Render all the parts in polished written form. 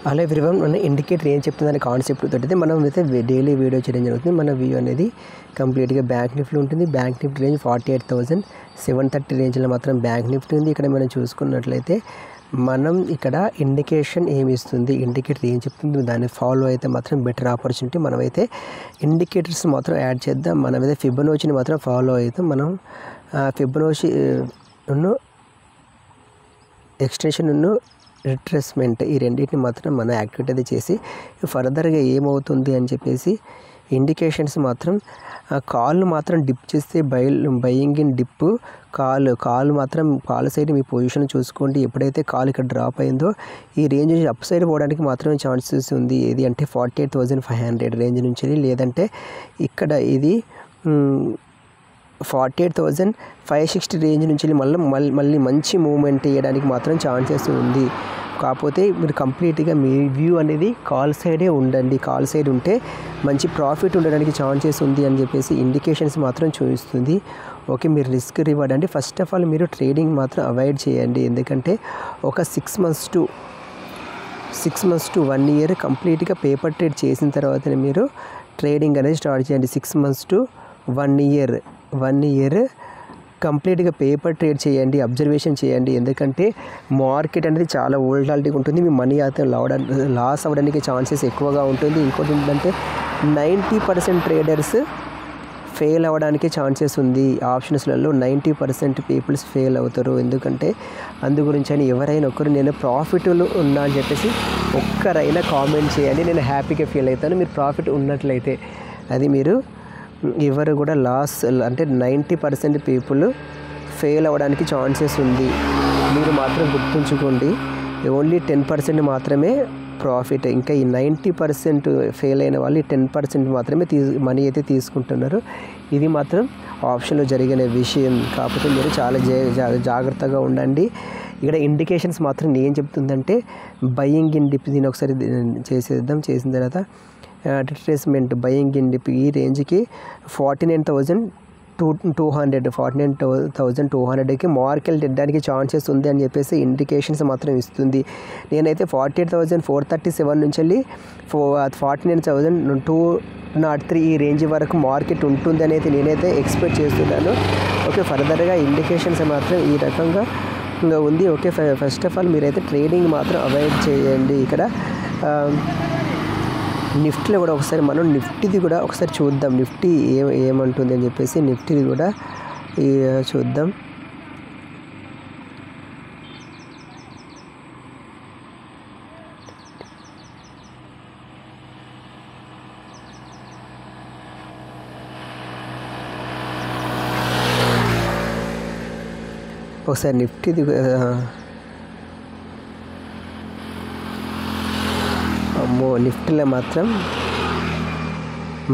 Hello everyone, మన indicator ఏం చెప్తుందనే concept తోటి మనం అయితే డైలీ వీడియో చేయడం జరుగుతుంది. మన వ్యూ అనేది కంప్లీట్గా బ్యాంక్ నిఫ్టీ ఉంటుంది. బ్యాంక్ నిఫ్టీ రేంజ్ 48,730 రేంజ్లో మాత్రం బ్యాంక్ నిఫ్టీ ఉంది. ఇక్కడ మనం చూసుకున్నట్లయితే మనం ఇక్కడ ఇండికేషన్ ఏమి ఇస్తుంది, ఇండికేటర్ ఏం చెప్తుంది దాన్ని ఫాలో అయితే మాత్రం బెటర్ ఆపర్చునిటీ. మనమైతే ఇండికేటర్స్ మాత్రం యాడ్ చేద్దాం. మనమైతే ఫిబొనాచిని మాత్రం ఫాలో అవుతాం. మనం ఫిబొనాచి ఎక్స్టెన్షన్ రిట్రేస్మెంట్ ఈ రెండింటిని మాత్రం మనం యాక్టివేట్ అయితే చేసి ఫర్దర్గా ఏమవుతుంది అని చెప్పేసి ఇండికేషన్స్ మాత్రం కాల్ మాత్రం డిప్ చేస్తే బయింగ్ ఇన్ డిప్ కాల్ మాత్రం కాల్ సైడ్ మీ పొజిషన్ చూసుకోండి. ఎప్పుడైతే కాల్ ఇక్కడ డ్రాప్ అయిందో ఈ రేంజ్ నుంచి అప్ సైడ్ పోవడానికి మాత్రమే ఛాన్సెస్ ఉంది. ఏది అంటే 48,500 రేంజ్ నుంచి, లేదంటే ఇక్కడ ఇది 48,560 రేంజ్ నుంచి మళ్ళీ మంచి మూవ్మెంట్ ఇవ్వడానికి మాత్రం ఛాన్సెస్ ఉంది. కాకపోతే మీరు కంప్లీట్గా మీ వ్యూ అనేది కాల్ సైడే ఉండండి. కాల్ సైడ్ ఉంటే మంచి ప్రాఫిట్ ఉండడానికి ఛాన్సెస్ ఉంది అని చెప్పేసి ఇండికేషన్స్ మాత్రం చూపిస్తుంది. ఓకే, మీరు రిస్క్ రివార్డ్ అంటే ఫస్ట్ ఆఫ్ ఆల్ మీరు ట్రేడింగ్ మాత్రం అవాయిడ్ చేయండి. ఎందుకంటే ఒక 6 months to 1 year కంప్లీట్గా పేపర్ ట్రేడ్ చేసిన తర్వాతనే మీరు ట్రేడింగ్ అనేది స్టార్ట్ చేయండి. 6 months to 1 year కంప్లీట్గా పేపర్ ట్రేడ్ చేయండి, అబ్జర్వేషన్ చేయండి. ఎందుకంటే మార్కెట్ అనేది చాలా వోల్టాలిటీగా ఉంటుంది. మీ మనీ అయితే లాస్ అవ్వడానికి ఛాన్సెస్ ఎక్కువగా ఉంటుంది. ఇంకోటి ఏంటంటే 90% ట్రేడర్స్ ఫెయిల్ అవ్వడానికి ఛాన్సెస్ ఉంది. ఆప్షన్స్లలో 90% పీపుల్స్ ఫెయిల్ అవుతారు. ఎందుకంటే అందు గురించి అని ఎవరైనా ఒకరు నేను ప్రాఫిట్లు ఉన్నా అని చెప్పేసి ఒక్కరైనా కామెంట్ చేయండి. నేను హ్యాపీగా ఫీల్ అవుతాను. మీరు ప్రాఫిట్ ఉన్నట్లయితే అది మీరు ఎవరు కూడా లాస్ అంటే 90% పీపుల్ ఫెయిల్ అవ్వడానికి ఛాన్సెస్ ఉంది. మీరు మాత్రం గుర్తుంచుకోండి, ఓన్లీ 10% మాత్రమే ప్రాఫిట్. ఇంకా ఈ 90% ఫెయిల్ అయిన వాళ్ళు 10% మాత్రమే మనీ అయితే తీసుకుంటున్నారు. ఇది మాత్రం ఆప్షన్లో జరిగిన విషయం. కాకపోతే మీరు చాలా జాగ్రత్తగా ఉండండి. ఇక్కడ ఇండికేషన్స్ మాత్రం ఏం చెప్తుందంటే బయింగ్ ఇన్ డిప్, దీన్ని ఒకసారి చేసిన తర్వాత రిట్రేస్మెంట్ బయింగ్ ఇన్ డిప్ ఈ రేంజ్కి 49,200కి మార్కెట్ వెళ్ళడానికి ఛాన్సెస్ ఉంది అని చెప్పేసి ఇండికేషన్స్ మాత్రం ఇస్తుంది. నేనైతే 48,437 నుంచి వెళ్ళి 49,203 ఈ రేంజ్ వరకు మార్కెట్ ఉంటుంది అనేది నేనైతే ఎక్స్పెక్ట్ చేస్తున్నాను. ఓకే, ఫర్దర్గా ఇండికేషన్స్ మాత్రం ఈ రకంగా ఉంది. ఓకే, ఫస్ట్ ఆఫ్ ఆల్ మీరైతే ట్రేడింగ్ మాత్రం అవాయిడ్ చేయండి. ఇక్కడ నిఫ్టీలో కూడా మనం నిఫ్టీది కూడా ఒకసారి చూద్దాం. నిఫ్టీ ఏమంటుంది అని చెప్పేసి నిఫ్టీది కూడా చూద్దాం. ఒకసారి నిఫ్టీది నిఫ్టీలో మాత్రం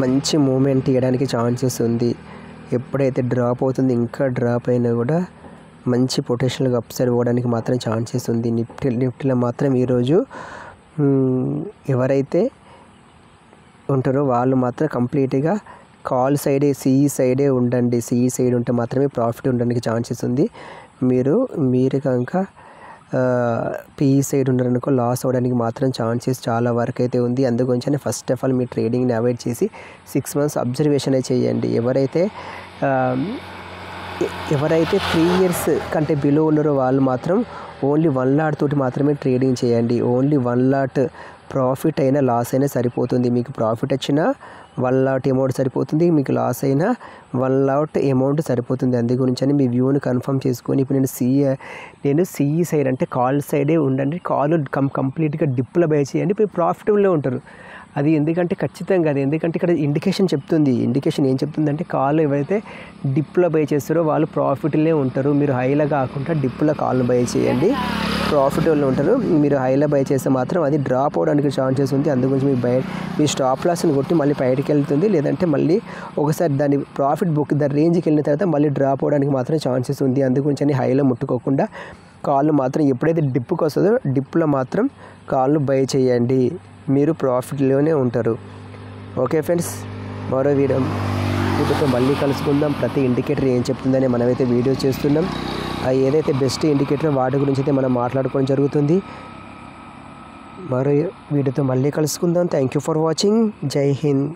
మంచి మూమెంట్ ఇవ్వడానికి ఛాన్సెస్ ఉంది. ఎప్పుడైతే డ్రాప్ అవుతుంది ఇంకా డ్రాప్ అయినా కూడా మంచి పొటెన్షియల్గా అప్సైడ్ పోవడానికి మాత్రం ఛాన్సెస్ ఉంది. నిఫ్టీలో మాత్రం ఈరోజు ఎవరైతే ఉంటారో వాళ్ళు మాత్రం కంప్లీట్గా కాల్ సైడే సిఈ సైడే ఉండండి. సిఈ సైడ్ ఉంటే మాత్రమే ప్రాఫిట్ ఉండడానికి ఛాన్సెస్ ఉంది. మీరు కనుక పీఈ సైడ్ ఉన్నారనుకో లాస్ అవ్వడానికి మాత్రం ఛాన్సెస్ చాలా వరకు అయితే ఉంది. అందుగురించి ఫస్ట్ ఆఫ్ ఆల్ మీ ట్రేడింగ్ని అవాయిడ్ చేసి 6 months అబ్జర్వేషన్ చేయండి. ఎవరైతే 3 years కంటే బిలో ఉన్నారో వాళ్ళు మాత్రం ఓన్లీ 1 lot తోటి మాత్రమే ట్రేడింగ్ చేయండి. ఓన్లీ 1 lot ప్రాఫిట్ అయినా లాస్ అయినా సరిపోతుంది. మీకు ప్రాఫిట్ వచ్చినా 1 lot అమౌంట్ సరిపోతుంది, మీకు లాస్ అయినా 1 lot అమౌంట్ సరిపోతుంది. అందు గురించి అని మీ వ్యూని కన్ఫర్మ్ చేసుకొని ఇప్పుడు నేను సిఈ సైడ్ అంటే కాల్ సైడే ఉండండి. కాల్ కంప్లీట్గా డిప్లో బై చేయండి, ఇప్పుడు ప్రాఫిటబుల్లో ఉంటారు. అది ఎందుకంటే ఖచ్చితంగా అది ఎందుకంటే ఇక్కడ ఇండికేషన్ చెప్తుంది. ఇండికేషన్ ఏం చెప్తుందంటే కాల్ ఎవరైతే డిప్లో బై చేస్తారో వాళ్ళు ప్రాఫిట్లో ఉంటారు. మీరు హైలో కాకుండా డిప్లో కాల్ బై చేయండి, ప్రాఫిటబుల్లో ఉంటారు. మీరు హైలో బై చేస్తే మాత్రం అది డ్రాప్ అవడానికి ఛాన్సెస్ ఉంది. అందుగురించి మీ స్టాప్ లాస్ని కొట్టి మళ్ళీ బయటకు వెళ్తుంది, లేదంటే మళ్ళీ ఒకసారి దాని ప్రాఫిట్ బుక్ దాని రేంజ్కి వెళ్ళిన తర్వాత మళ్ళీ డ్రాప్ అవడానికి మాత్రం ఛాన్సెస్ ఉంది. అందుగురించి అని హైలో ముట్టుకోకుండా కాళ్ళు మాత్రం ఎప్పుడైతే డిప్కి వస్తుందో డిప్లో మాత్రం కాళ్ళు బై చేయండి, మీరు ప్రాఫిట్లోనే ఉంటారు. ఓకే ఫ్రెండ్స్, మరో వీడియోతో మళ్ళీ కలుసుకుందాం. ప్రతి ఇండికేటర్ ఏం చెప్తుందని మనమైతే వీడియో చేస్తున్నాం. ఏదైతే బెస్ట్ ఇండికేటర్ వాటి గురించి అయితే మనం మాట్లాడుకోవడం జరుగుతుంది. మరో వీడియోతో మళ్ళీ కలుసుకుందాం. Thank you for watching. జై హింద్.